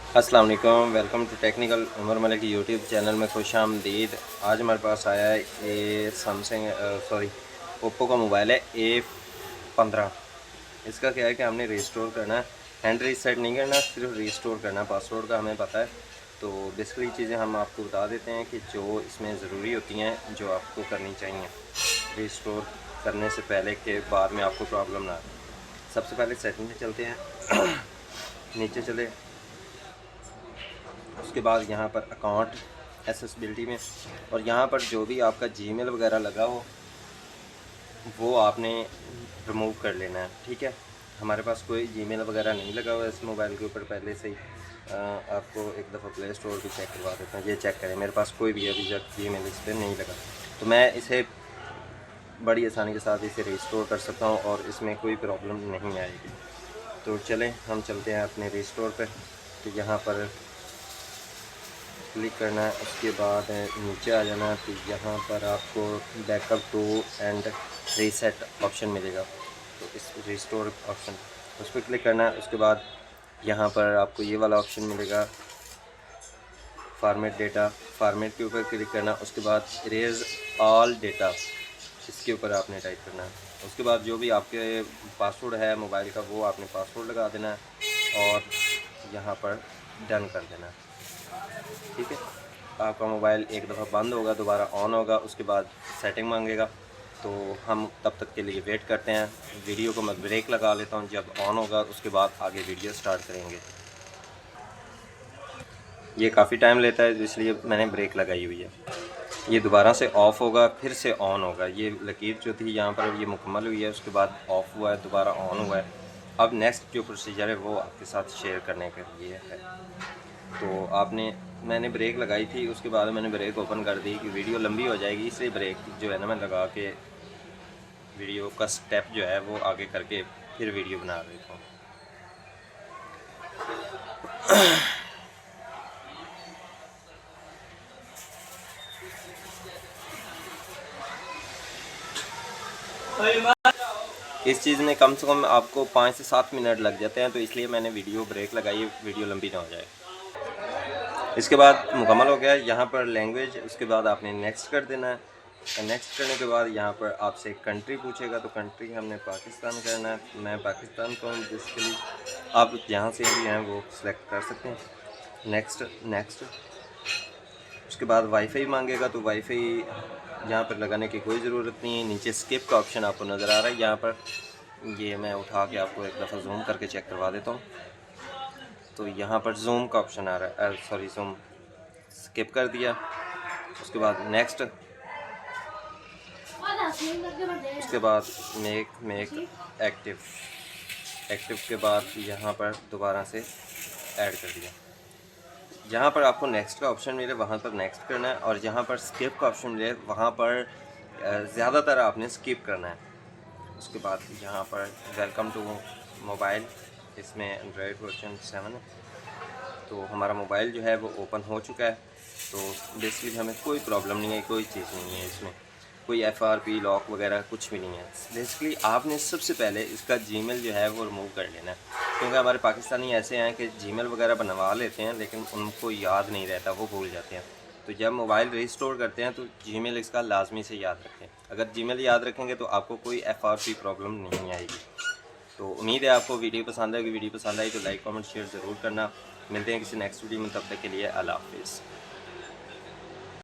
अस्सलाम वालेकुम, welcome to technical Umar Malik YouTube channel में खुश आमदीद। आज हमारे पास आया है ये ओप्पो का मोबाइल है A15। इसका क्या है कि हमने रिस्टोर करना है, हैंड रीसेट नहीं करना, सिर्फ रिस्टोर करना है। पासवर्ड का हमें पता है, तो बेसिकली चीज़ें हम आपको बता देते हैं कि जो इसमें ज़रूरी होती हैं, जो आपको करनी चाहिए रिस्टोर करने से पहले के बाद में आपको प्रॉब्लम ना आए। सबसे पहले सेटिंग में चलते हैं नीचे चले, उसके बाद यहाँ पर अकाउंट एक्सेसिबिलिटी में, और यहाँ पर जो भी आपका जीमेल वगैरह लगा हो वो आपने रिमूव कर लेना है। ठीक है, हमारे पास कोई जीमेल वगैरह नहीं लगा हुआ इस मोबाइल के ऊपर पहले से ही। आपको एक दफ़ा प्ले स्टोर भी चेक करवा देता हूँ, ये चेक करें, मेरे पास कोई भी अभी तक जीमेल इस पर नहीं लगा, तो मैं इसे बड़ी आसानी के साथ इसे रिस्टोर कर सकता हूँ और इसमें कोई प्रॉब्लम नहीं आएगी। तो चलें हम चलते हैं अपने रिस्टोर पर। तो यहाँ पर क्लिक करना है, उसके बाद नीचे आ जाना है, तो यहाँ पर आपको backup to and reset option मिलेगा। तो इस रिस्टोर ऑप्शन उस पर क्लिक करना है। उसके बाद यहाँ पर आपको ये वाला ऑप्शन मिलेगा फॉर्मेट डेटा, फॉर्मेट के ऊपर क्लिक करना। उसके बाद इरेज ऑल डेटा, इसके ऊपर आपने टाइप करना है। उसके बाद जो भी आपके पासवर्ड है मोबाइल का वो आपने पासवर्ड लगा देना है और यहाँ पर डन कर देना है। ठीक है, आपका मोबाइल एक दफ़ा बंद होगा, दोबारा ऑन होगा, उसके बाद सेटिंग मांगेगा। तो हम तब तक के लिए वेट करते हैं। वीडियो को मैं ब्रेक लगा लेता हूँ, जब ऑन होगा उसके बाद आगे वीडियो स्टार्ट करेंगे। ये काफ़ी टाइम लेता है, इसलिए मैंने ब्रेक लगाई हुई है। ये दोबारा से ऑफ़ होगा, फिर से ऑन होगा। ये लकीर जो थी यहाँ पर ये मुकम्मल हुई है, उसके बाद ऑफ़ हुआ है, दोबारा ऑन हुआ है। अब नेक्स्ट जो प्रोसीजर है वो आपके साथ शेयर करने के लिए है। तो मैंने ब्रेक लगाई थी, उसके बाद मैंने ब्रेक ओपन कर दी कि वीडियो लंबी हो जाएगी, इसलिए ब्रेक जो है ना मैं लगा के वीडियो का स्टेप जो है वो आगे करके फिर वीडियो बना देता हूँ। इस चीज़ में कम से कम आपको 5 से 7 मिनट लग जाते हैं, तो इसलिए मैंने वीडियो ब्रेक लगाई, वीडियो लंबी ना हो जाए। इसके बाद मुकम्मल हो गया यहाँ पर लैंग्वेज, उसके बाद आपने नेक्स्ट कर देना है। नेक्स्ट करने के बाद यहाँ पर आपसे कंट्री पूछेगा, तो कंट्री हमने पाकिस्तान करना है। मैं पाकिस्तान को बेसिकली, आप जहाँ से भी हैं वो सिलेक्ट कर सकते हैं। नेक्स्ट नेक्स्ट, उसके बाद वाईफाई मांगेगा, तो वाईफाई यहाँ पर लगाने की कोई ज़रूरत नहीं है। नीचे स्किप का ऑप्शन आपको नज़र आ रहा है यहाँ पर, ये मैं उठा के आपको एक दफ़ा जूम करके चेक करवा देता हूँ। तो यहाँ पर जूम का ऑप्शन आ रहा है, जूम स्किप कर दिया। उसके बाद नेक्स्ट, उसके बाद मेक एक्टिव, एक्टिव के बाद यहाँ पर दोबारा से ऐड कर दिया। जहाँ पर आपको नेक्स्ट का ऑप्शन मिले वहाँ पर नेक्स्ट करना है, और जहाँ पर स्किप का ऑप्शन मिले वहाँ पर ज़्यादातर आपने स्किप करना है। उसके बाद यहाँ पर वेलकम टू मोबाइल, इसमें एंड्रॉयड वर्जन 7 है। तो हमारा मोबाइल जो है वो ओपन हो चुका है। तो बेसिकली हमें कोई प्रॉब्लम नहीं है, कोई चीज़ नहीं है इसमें, कोई FRP लॉक वगैरह कुछ भी नहीं है। बेसिकली आपने सबसे पहले इसका जीमेल जो है वो रिमूव कर लेना है, क्योंकि हमारे पाकिस्तानी ऐसे हैं कि जीमेल वगैरह बनवा लेते हैं लेकिन उनको याद नहीं रहता, वो भूल जाते हैं। तो जब मोबाइल रिस्टोर करते हैं तो जीमेल इसका लाजमी से याद रखें। अगर जीमेल याद रखेंगे तो आपको कोई FRP प्रॉब्लम नहीं आएगी। तो उम्मीद है आपको वीडियो पसंद आएगी। वीडियो पसंद आई तो लाइक कमेंट शेयर ज़रूर करना। मिलते हैं किसी नेक्स्ट वीडियो में, तब तक के लिए अल्लाह हाफिज़।